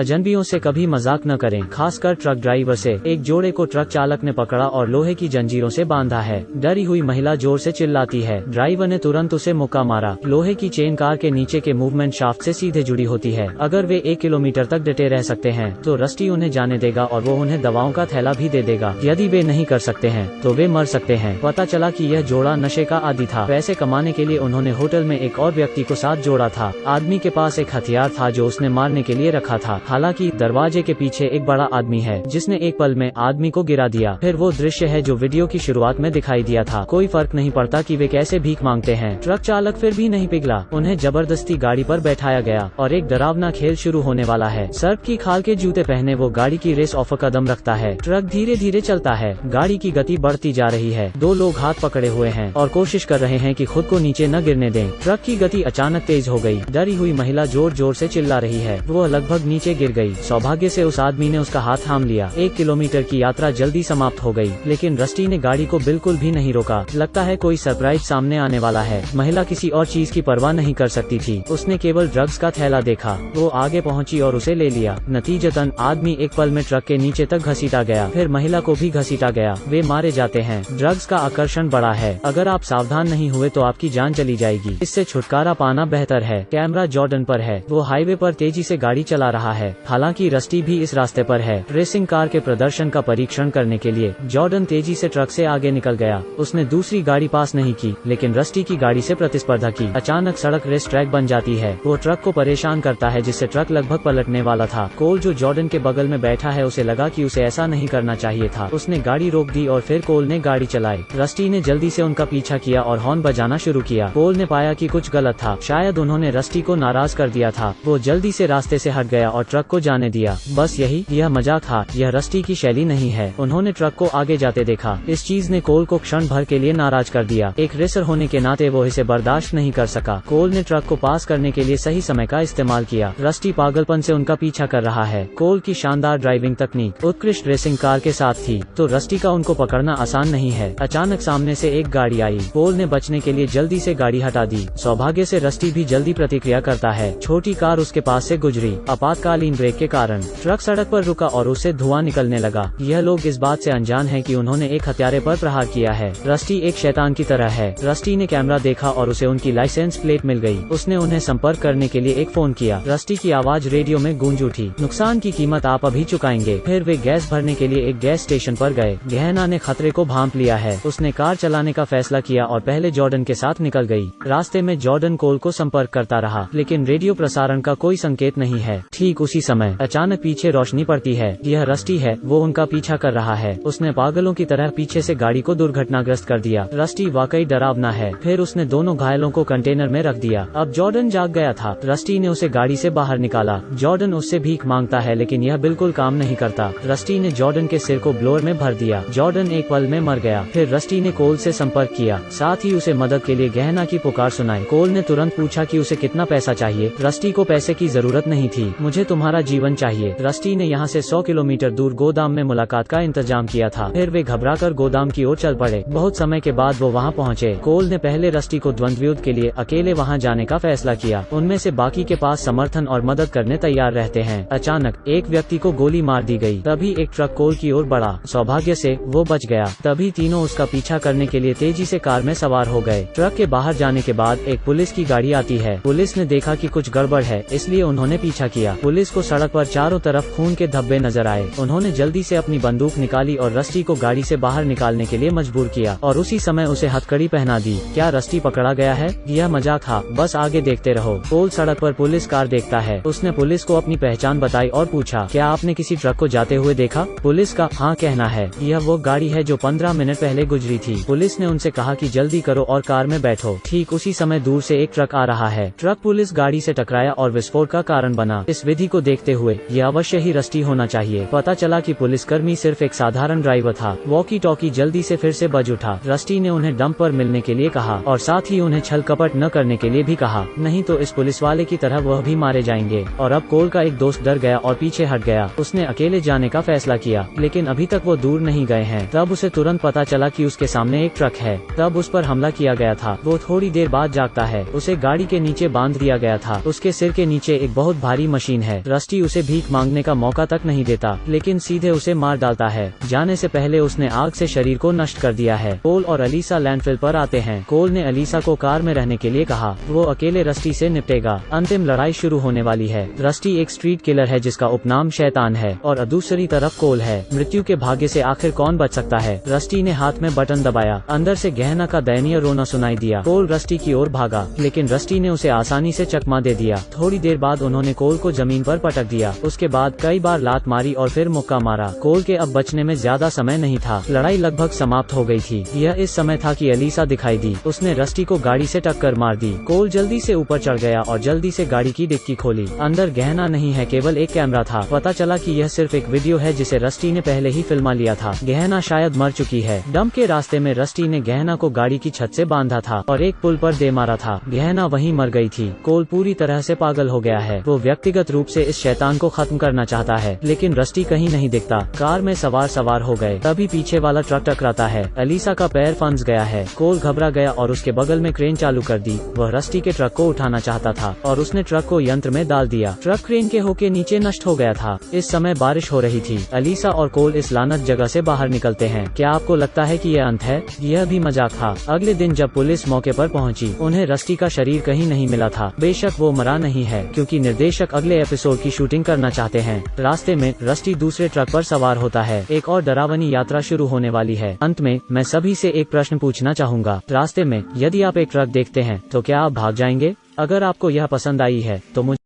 अजनबियों से कभी मजाक न करें, खासकर ट्रक ड्राइवर से। एक जोड़े को ट्रक चालक ने पकड़ा और लोहे की जंजीरों से बांधा है। डरी हुई महिला जोर से चिल्लाती है। ड्राइवर ने तुरंत उसे मुक्का मारा। लोहे की चेन कार के नीचे के मूवमेंट शाफ्ट से सीधे जुड़ी होती है। अगर वे 1 किलोमीटर तक डटे रह सकते हैं तो रस्टी उन्हें जाने देगा और वो उन्हें दवाओं का थैला भी दे देगा। यदि वे नहीं कर सकते हैं तो वे मर सकते हैं। पता चला कि यह जोड़ा नशे का आदी था। पैसे कमाने के लिए उन्होंने होटल में एक और व्यक्ति को साथ जोड़ा था। आदमी के पास एक हथियार था जो उसने मारने के लिए रखा था। हालांकि दरवाजे के पीछे एक बड़ा आदमी है जिसने एक पल में आदमी को गिरा दिया। फिर वो दृश्य है जो वीडियो की शुरुआत में दिखाई दिया था। कोई फर्क नहीं पड़ता कि वे कैसे भीख मांगते हैं। ट्रक चालक फिर भी नहीं पिघला। उन्हें जबरदस्ती गाड़ी पर बैठाया गया और एक डरावना खेल शुरू होने वाला है। सर्प की खाल के जूते पहने वो गाड़ी की रेस ऑफ कदम रखता है। ट्रक धीरे धीरे चलता है। गाड़ी की गति बढ़ती जा रही है। 2 लोग हाथ पकड़े हुए हैं और कोशिश कर रहे हैं कि खुद को नीचे न गिरने दें। ट्रक की गति अचानक तेज हो गई। डरी हुई महिला जोर जोर से चिल्ला रही है। वो लगभग नीचे गिर गई। सौभाग्य से उस आदमी ने उसका हाथ थाम लिया। 1 किलोमीटर की यात्रा जल्दी समाप्त हो गई, लेकिन रस्टी ने गाड़ी को बिल्कुल भी नहीं रोका। लगता है कोई सरप्राइज सामने आने वाला है। महिला किसी और चीज की परवाह नहीं कर सकती थी। उसने केवल ड्रग्स का थैला देखा। वो आगे पहुंची और उसे ले लिया। नतीजतन आदमी एक पल में ट्रक के नीचे तक घसीटा गया। फिर महिला को भी घसीटा गया। वे मारे जाते हैं। ड्रग्स का आकर्षण बड़ा है। अगर आप सावधान नहीं हुए तो आपकी जान चली जाएगी। इससे छुटकारा पाना बेहतर है। कैमरा जॉर्डन पर है। वो हाईवे पर तेजी से गाड़ी चला रहा है। हालांकि रस्टी भी इस रास्ते पर है। रेसिंग कार के प्रदर्शन का परीक्षण करने के लिए जॉर्डन तेजी से ट्रक से आगे निकल गया। उसने दूसरी गाड़ी पास नहीं की, लेकिन रस्टी की गाड़ी से प्रतिस्पर्धा की। अचानक सड़क रेस ट्रैक बन जाती है। वो ट्रक को परेशान करता है जिससे ट्रक लगभग पलटने वाला था। कोल जो जॉर्डन के बगल में बैठा है उसे लगा कि उसे ऐसा नहीं करना चाहिए था। उसने गाड़ी रोक दी और फिर कोल ने गाड़ी चलाई। रस्टी ने जल्दी से उनका पीछा किया और हॉर्न बजाना शुरू किया। कोल ने पाया कि कुछ गलत था। शायद उन्होंने रस्टी को नाराज कर दिया था। वो जल्दी से रास्ते से हट गया और ट्रक को जाने दिया। बस यह मजाक था। यह रस्टी की शैली नहीं है। उन्होंने ट्रक को आगे जाते देखा। इस चीज ने कोल को क्षण भर के लिए नाराज कर दिया। एक रेसर होने के नाते वो इसे बर्दाश्त नहीं कर सका। कोल ने ट्रक को पास करने के लिए सही समय का इस्तेमाल किया। रस्टी पागलपन से उनका पीछा कर रहा है। कोल की शानदार ड्राइविंग तकनीक उत्कृष्ट रेसिंग कार के साथ थी, तो रस्टी का उनको पकड़ना आसान नहीं है। अचानक सामने से एक गाड़ी आई। कोल ने बचने के लिए जल्दी से गाड़ी हटा दी। सौभाग्य से रस्टी भी जल्दी प्रतिक्रिया करता है। छोटी कार उसके पास से गुजरी। आपातकालीन ब्रेक के कारण ट्रक सड़क पर रुका और उससे धुआं निकलने लगा। यह लोग इस बात से अनजान है कि उन्होंने एक हत्यारे पर प्रहार किया है। रस्टी एक शैतान की तरह है। रस्टी ने कैमरा देखा और उसे उनकी लाइसेंस प्लेट मिल गई। उसने उन्हें संपर्क करने के लिए एक फोन किया। रस्टी की आवाज रेडियो में गूंज उठी। नुकसान की कीमत आप अभी चुकाएंगे। फिर वे गैस भरने के लिए एक गैस स्टेशन पर गए। गहना ने खतरे को भांप लिया है। उसने कार चलाने का फैसला किया और पहले जॉर्डन के साथ निकल गई। रास्ते में जॉर्डन कोल को संपर्क करता रहा, लेकिन रेडियो प्रसारण का कोई संकेत नहीं है। ठीक उसी समय अचानक पीछे रोशनी पड़ती है। यह रस्टी है। वो उनका पीछा कर रहा है। उसने पागलों की तरह पीछे से गाड़ी को दुर्घटनाग्रस्त कर दिया। रस्टी वाकई डरावना है। फिर उसने दोनों घायलों को कंटेनर में रख दिया। अब जॉर्डन जाग गया था। रस्टी ने उसे गाड़ी से बाहर निकाला। जॉर्डन उससे भीख मांगता है, लेकिन यह बिल्कुल काम नहीं करता। रस्टी ने जॉर्डन के सिर को ब्लोअर में भर दिया। जॉर्डन एक पल में मर गया। फिर रस्टी ने कोल से संपर्क किया, साथ ही उसे मदद के लिए गहना की पुकार सुनाई। कोल ने तुरंत पूछा कि उसे कितना पैसा चाहिए। रस्टी को पैसे की जरूरत नहीं थी। मुझे तुम्हारा जीवन चाहिए। रस्टी ने यहाँ से 100 किलोमीटर दूर गोदाम में मुलाकात का इंतजाम किया था। फिर वे घबराकर गोदाम की ओर चल पड़े। बहुत समय के बाद वो वहाँ पहुँचे। कोल ने पहले रस्टी को द्वंद्व युद्ध के लिए अकेले वहाँ जाने का फैसला किया। उनमें से बाकी के पास समर्थन और मदद करने तैयार रहते हैं। अचानक एक व्यक्ति को गोली मार दी गई। तभी एक ट्रक कोल की ओर बढ़ा। सौभाग्य से वो बच गया। तभी तीनों उसका पीछा करने के लिए तेजी से कार में सवार हो गए। ट्रक के बाहर जाने के बाद एक पुलिस की गाड़ी आती है। पुलिस ने देखा कि कुछ गड़बड़ है, इसलिए उन्होंने पीछा किया। पुलिस को सड़क पर चारों तरफ खून के धब्बे नजर आए। उन्होंने जल्दी से अपनी बंदूक निकाली और रस्टी को गाड़ी से बाहर निकालने के लिए मजबूर किया और उसी समय उसे हथकड़ी पहना दी। क्या रस्टी पकड़ा गया है? यह मजाक था। बस आगे देखते रहो। कोल सड़क पर पुलिस कार देखता है। उसने पुलिस को अपनी पहचान बताई और पूछा, क्या आपने किसी ट्रक को जाते हुए देखा? पुलिस का हाँ कहना है। यह वो गाड़ी है जो 15 मिनट पहले गुजरी थी। पुलिस ने उनसे कहा कि जल्दी करो और कार में बैठो। ठीक उसी समय दूर से एक ट्रक आ रहा है। ट्रक पुलिस गाड़ी से टकराया और विस्फोट का कारण बना। इस विधि को देखते हुए यह अवश्य ही रस्टी होना चाहिए। पता चला कि पुलिसकर्मी सिर्फ एक साधारण ड्राइवर था। वॉकी टॉकी जल्दी से फिर से बज उठा। रस्टी ने उन्हें डंप पर मिलने के लिए कहा और साथ ही उन्हें छल कपट न करने के लिए भी कहा, नहीं तो इस पुलिस वाले की तरह वह भी मारे जाएंगे। और अब कोल का एक दोस्त डर गया और पीछे हट गया। उसने अकेले जाने का फैसला किया, लेकिन अभी तक वो दूर नहीं गए हैं। तब उसे तुरंत पता चला कि उसके सामने एक ट्रक है। तब उस पर हमला किया गया था। वो थोड़ी देर बाद जागता है। उसे गाड़ी के नीचे बांध दिया गया था। उसके सिर के नीचे एक बहुत भारी मशीन है। रस्टी उसे भीख मांगने का मौका तक नहीं देता, लेकिन सीधे उसे मार डालता है। जाने से पहले उसने आग से शरीर को नष्ट कर दिया है। कोल और अलीसा लैंडफिल पर आते हैं। कोल ने अलीसा को कार में रहने के लिए कहा, वो अकेले रस्टी से निपटेगा। अंतिम लड़ाई शुरू होने वाली है। रस्टी एक स्ट्रीट किलर है जिसका उपनाम शैतान है और दूसरी तरफ कोल है। मृत्यु के भाग्य से आखिर कौन बच सकता है? रस्टी ने हाथ में बटन दबाया। अंदर से गहना का दयनीय रोना सुनाई दिया। कोल रस्टी की ओर भागा, लेकिन रस्टी ने उसे आसानी से चकमा दे दिया। थोड़ी देर बाद उन्होंने कोल को जमीन पर पटक दिया। उसके बाद कई बार लात मारी और फिर मुक्का मारा। कोल के अब बचने में ज्यादा समय नहीं था। लड़ाई लगभग समाप्त हो गई थी। यह इस समय था कि अलीसा दिखाई दी। उसने रस्टी को गाड़ी से टक्कर मार दी। कोल जल्दी से ऊपर चढ़ गया और जल्दी से गाड़ी की डिक्की खोली। अंदर गहना नहीं है, केवल एक कैमरा था। पता चला कि यह सिर्फ एक वीडियो है जिसे रस्टी ने पहले ही फिल्मा लिया था। गहना शायद मर चुकी है। डंप के रास्ते में रस्टी ने गहना को गाड़ी की छत से बांधा था और एक पुल पर दे मारा था। गहना वहीं मर गई थी। कोल पूरी तरह से पागल हो गया है। वो व्यक्तिगत रूप से इस शैतान को खत्म करना चाहता है, लेकिन रस्टी कहीं नहीं दिखता। कार में सवार हो गए, तभी पीछे वाला ट्रक टकराता है। अलीसा का पैर फंस गया है। कोल घबरा गया और उसके बगल में क्रेन चालू कर दी। वह रस्टी के ट्रक को उठाना चाहता था और उसने ट्रक को यंत्र में डाल दिया। ट्रक क्रेन के होके नीचे नष्ट हो गया था। इस समय बारिश हो रही थी। अलीसा और कोल इस लानत जगह से बाहर निकलते हैं। क्या आपको लगता है कि यह अंत है? यह भी मजाक था। अगले दिन जब पुलिस मौके पर पहुंची, उन्हें रस्टी का शरीर कहीं नहीं मिला था। बेशक वो मरा नहीं है, क्योंकि निर्देशक अगले एपिसोड की शूटिंग करना चाहते हैं। रास्ते में रस्टी दूसरे ट्रक पर सवार होता है। एक और डरावनी यात्रा शुरू होने वाली है। अंत में मैं सभी से एक प्रश्न पूछना चाहूँगा। रास्ते में यदि आप एक ट्रक देखते हैं तो क्या आप भाग जाएंगे? अगर आपको यह पसंद आई है तो मुझे